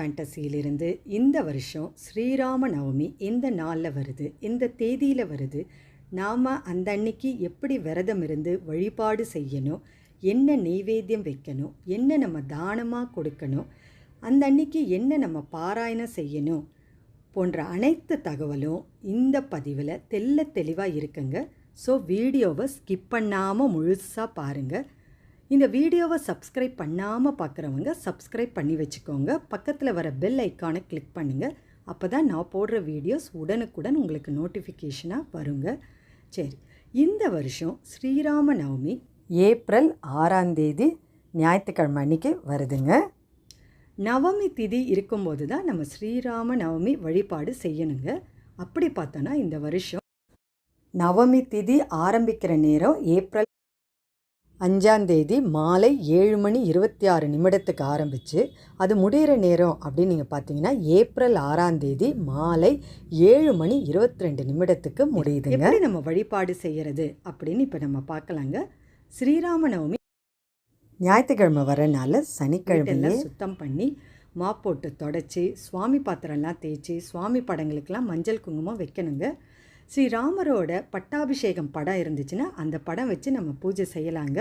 ஃபேண்டசியிலிருந்து இந்த வருஷம் ஸ்ரீராம நவமி எந்த நாளில் வருது, எந்த தேதியில் வருது, நாம் அந்த அன்னைக்கு எப்படி விரதம் இருந்து வழிபாடு செய்யணும், என்ன நெய்வேத்தியம் வைக்கணும், என்ன நம்ம தானமாக கொடுக்கணும், அந்த அன்னைக்கு என்ன நம்ம பாராயணம் செய்யணும் போன்ற அனைத்து தகவலும் இந்த பதிவில் தெளிவாக இருக்குங்க. ஸோ வீடியோவை ஸ்கிப் பண்ணாமல் முழுசாக பாருங்கள். இந்த வீடியோவை சப்ஸ்கிரைப் பண்ணாமல் பார்க்குறவங்க சப்ஸ்கிரைப் பண்ணி வச்சுக்கோங்க. பக்கத்தில் வர பெல் ஐக்கானை கிளிக் பண்ணுங்கள். அப்போ தான் நான் போடுற வீடியோஸ் உடனுக்குடன் உங்களுக்கு நோட்டிஃபிகேஷனாக வருங்க. சரி, இந்த வருஷம் ஸ்ரீராம நவமி ஏப்ரல் 6ஆம் தேதி ஞாயிற்றுக்கிழமை அன்றைக்கி வருதுங்க. நவமி திதி இருக்கும்போது தான் நம்ம ஸ்ரீராம நவமி வழிபாடு செய்யணுங்க. அப்படி பார்த்தோன்னா இந்த வருஷம் நவமி திதி ஆரம்பிக்கிற நேரம் ஏப்ரல் 5ஆம் தேதி மாலை 7:26 ஆரம்பித்து அது முடிகிற நேரம் அப்படின்னு நீங்கள் பார்த்தீங்கன்னா ஏப்ரல் 6ஆம் தேதி மாலை 7:22 முடியுதுங்க. எப்படி நம்ம வழிபாடு செய்கிறது அப்படின்னு இப்போ நம்ம பார்க்கலாங்க. ஸ்ரீராம நவமி ஞாயிற்றுக்கிழமை வரனால சனிக்கிழமையெல்லாம் சுத்தம் பண்ணி மாப்போட்டு தொடச்சி சுவாமி பாத்திரம்லாம் தேய்ச்சி சுவாமி படங்களுக்கெல்லாம் மஞ்சள் குங்குமம் வைக்கணுங்க. ஸ்ரீராமரோட பட்டாபிஷேகம் படம் இருந்துச்சுன்னா அந்த படம் வச்சு நம்ம பூஜை செய்யலாங்க.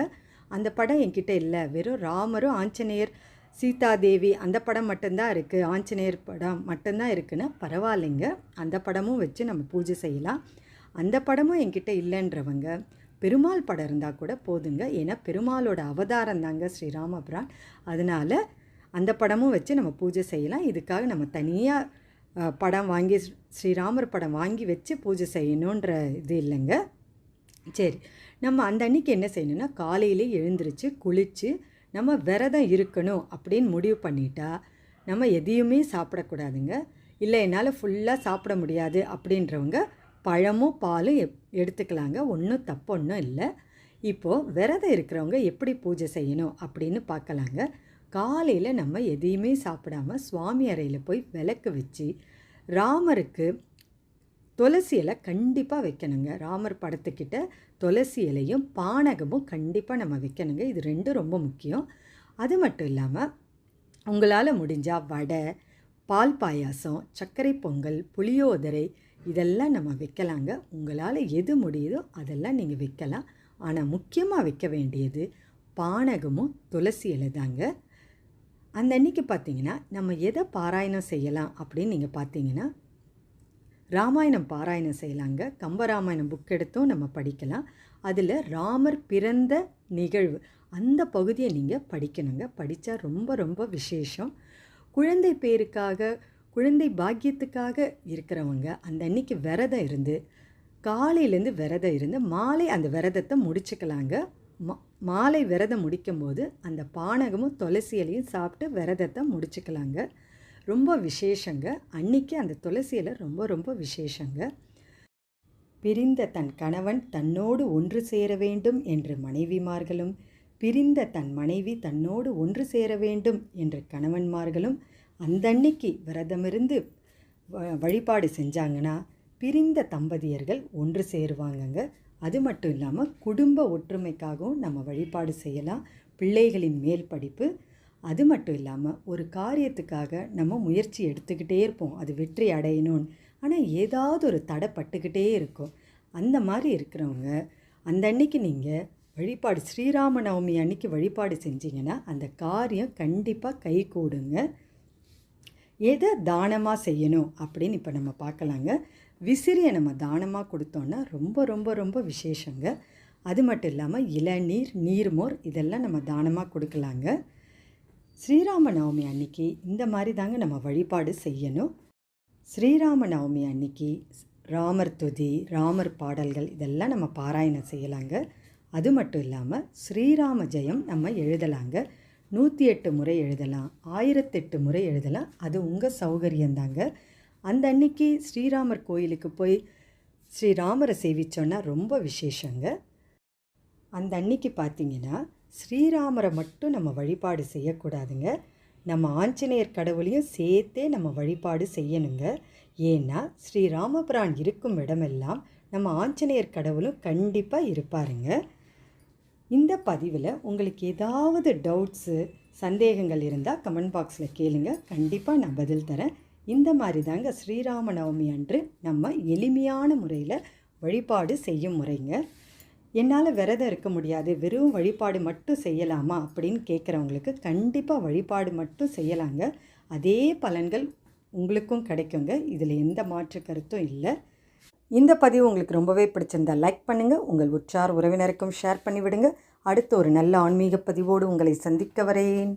அந்த படம் என்கிட்ட இல்லை, வெறும் ராமரும் ஆஞ்சநேயர் சீதாதேவி அந்த படம் மட்டும்தான் இருக்குது, ஆஞ்சநேயர் படம் மட்டும்தான் இருக்குன்னா பரவாயில்லைங்க, அந்த படமும் வச்சு நம்ம பூஜை செய்யலாம். அந்த படமும் என்கிட்ட இல்லைன்றவங்க பெருமாள் படம் இருந்தால் கூட போதுங்க. ஏன்னா பெருமாளோட அவதாரம் தாங்க ஸ்ரீராமபிரான், அதனால் அந்த படமும் வச்சு நம்ம பூஜை செய்யலாம். இதுக்காக நம்ம தனியாக படம் வாங்கி ஸ்ரீராமர் படம் வாங்கி வச்சு பூஜை செய்யணுன்ற இது இல்லைங்க. சரி, நம்ம அந்த அன்றைக்கி என்ன செய்யணும்னா காலையிலே எழுந்திரிச்சு குளித்து நம்ம விரதம் இருக்கணும் அப்படின்னு முடிவு பண்ணிட்டா நம்ம எதையுமே சாப்பிடக்கூடாதுங்க. இல்லை என்னால் ஃபுல்லாக சாப்பிட முடியாது அப்படின்றவங்க பழமும் பாலும் எடுத்துக்கலாங்க. ஒன்றும் தப்பு ஒன்றும் இல்லை. இப்போது விரதம் இருக்கிறவங்க எப்படி பூஜை செய்யணும் அப்படின்னு பார்க்கலாங்க. காலையில் நம்ம எதையுமே சாப்பிடாம சுவாமி அறையில் போய் விளக்கு வச்சு ராமருக்கு துளசி இலை கண்டிப்பாக வைக்கணுங்க. ராமர் படத்துக்கிட்ட துளசி இலையும் பானகமும் கண்டிப்பாக நம்ம வைக்கணுங்க. இது ரெண்டும் ரொம்ப முக்கியம். அது மட்டும் இல்லாமல் உங்களால் முடிஞ்சால் வடை, பால் பாயாசம், சர்க்கரை பொங்கல், புளியோதரை இதெல்லாம் நம்ம வைக்கலாங்க. உங்களால் எது முடியுதோ அதெல்லாம் நீங்கள் வைக்கலாம். ஆனால் முக்கியமாக வைக்க வேண்டியது பானகமும் துளசி இலை தாங்க. அந்த அன்றைக்கி பார்த்திங்கன்னா நம்ம எதை பாராயணம் செய்யலாம் அப்படின்னு நீங்கள் பார்த்தீங்கன்னா ராமாயணம் பாராயணம் செய்யலாங்க. கம்பராமாயணம் புக் எடுத்தும் நம்ம படிக்கலாம். அதில் ராமர் பிறந்த நிகழ்வு அந்த பகுதியை நீங்கள் படிக்கணுங்க. படித்தா ரொம்ப ரொம்ப விசேஷம். குழந்தை பேருக்காக குழந்தை பாக்கியத்துக்காக இருக்கிறவங்க அந்த அன்றைக்கி விரதம் இருந்து காலையிலேருந்து விரதம் இருந்து மாலை அந்த விரதத்தை முடிச்சுக்கலாங்க. மாலை விரதம் முடிக்கும்போது அந்த பானகமும் துளசி இலையும் சாப்பிட்டு விரதத்தை முடிச்சுக்கலாங்க. ரொம்ப விசேஷங்க. அன்றைக்கி அந்த துளசி இலை ரொம்ப ரொம்ப விசேஷங்க. பிரிந்த தன் கணவன் தன்னோடு ஒன்று சேர வேண்டும் என்று மனைவிமார்களும், பிரிந்த தன் மனைவி தன்னோடு ஒன்று சேர வேண்டும் என்று கணவன்மார்களும் அந்த அன்னைக்கு விரதமிருந்து வழிபாடு செஞ்சாங்கன்னா பிரிந்த தம்பதியர்கள் ஒன்று சேருவாங்கங்க. அது மட்டும் இல்லாமல் குடும்ப ஒற்றுமைக்காகவும் நம்ம வழிபாடு செய்யலாம். பிள்ளைகளின் மேல் படிப்பு, அது மட்டும் இல்லாமல் ஒரு காரியத்துக்காக நம்ம முயற்சி எடுத்துக்கிட்டே இருப்போம், அது வெற்றி அடையணும்னு. ஆனால் ஏதாவது ஒரு தடை பட்டுக்கிட்டே இருக்கும். அந்த மாதிரி இருக்கிறவங்க அந்த அன்னைக்கு நீங்கள் வழிபாடு ஸ்ரீராம நவமி அன்னைக்கு வழிபாடு செஞ்சிங்கன்னா அந்த காரியம் கண்டிப்பாக கை கூடுங்க. எதை தானமாக செய்யணும் அப்படின்னு இப்போ நம்ம பார்க்கலாங்க. விசிறியை நம்ம தானமாக கொடுத்தோன்னா ரொம்ப ரொம்ப ரொம்ப விசேஷங்க. அது மட்டும் இல்லாமல் இளநீர், நீர்மோர் இதெல்லாம் நம்ம தானமாக கொடுக்கலாங்க. ஸ்ரீராம நவமி அன்னைக்கு இந்த மாதிரி தாங்க நம்ம வழிபாடு செய்யணும். ஸ்ரீராம நவமி அன்னைக்கு ராமர் துதி, ராமர் பாடல்கள் இதெல்லாம் நம்ம பாராயணம் செய்யலாங்க. அது மட்டும் இல்லாமல் ஸ்ரீராம ஜெயம் நம்ம எழுதலாங்க. 108 முறை எழுதலாம், 1008 முறை எழுதலாம். அது உங்கள் சௌகரியந்தாங்க. அந்த அன்னைக்கு ஸ்ரீராமர் கோயிலுக்கு போய் ஸ்ரீராமரை சேவிச்சோன்னா ரொம்ப விசேஷங்க. அந்த அன்னைக்கு பார்த்திங்கன்னா ஸ்ரீராமரை மட்டும் நம்ம வழிபாடு செய்யக்கூடாதுங்க. நம்ம ஆஞ்சநேயர் கடவுளையும் சேர்த்தே நம்ம வழிபாடு செய்யணுங்க. ஏன்னா ஸ்ரீராமபிரான் இருக்கும் இடமெல்லாம் நம்ம ஆஞ்சநேயர் கடவுளும் கண்டிப்பாக இருப்பாருங்க. இந்த பதிவில் உங்களுக்கு ஏதாவது டவுட்ஸு சந்தேகங்கள் இருந்தால் கமெண்ட் பாக்ஸில் கேளுங்க, கண்டிப்பாக நான் பதில் தரேன். இந்த மாதிரி தாங்க ஸ்ரீராம நவமி அன்று நம்ம எளிமையான முறையில் வழிபாடு செய்யும் முறைங்க. என்னால் விரதம் இருக்க முடியாது, வெறும் வழிபாடு மட்டும் செய்யலாமா அப்படின்னு கேட்குறவங்களுக்கு கண்டிப்பாக வழிபாடு மட்டும் செய்யலாங்க. அதே பலன்கள் உங்களுக்கும் கிடைக்குங்க. இதில் எந்த மாற்று கருத்தும் இல்லை. இந்த பதிவு உங்களுக்கு ரொம்பவே பிடிச்சிருந்தால் லைக் பண்ணுங்கள், உங்கள் உற்றார் உறவினருக்கும் ஷேர் பண்ணிவிடுங்க. அடுத்து ஒரு நல்ல ஆன்மீக பதிவோடு உங்களை சந்திக்க வரேன்.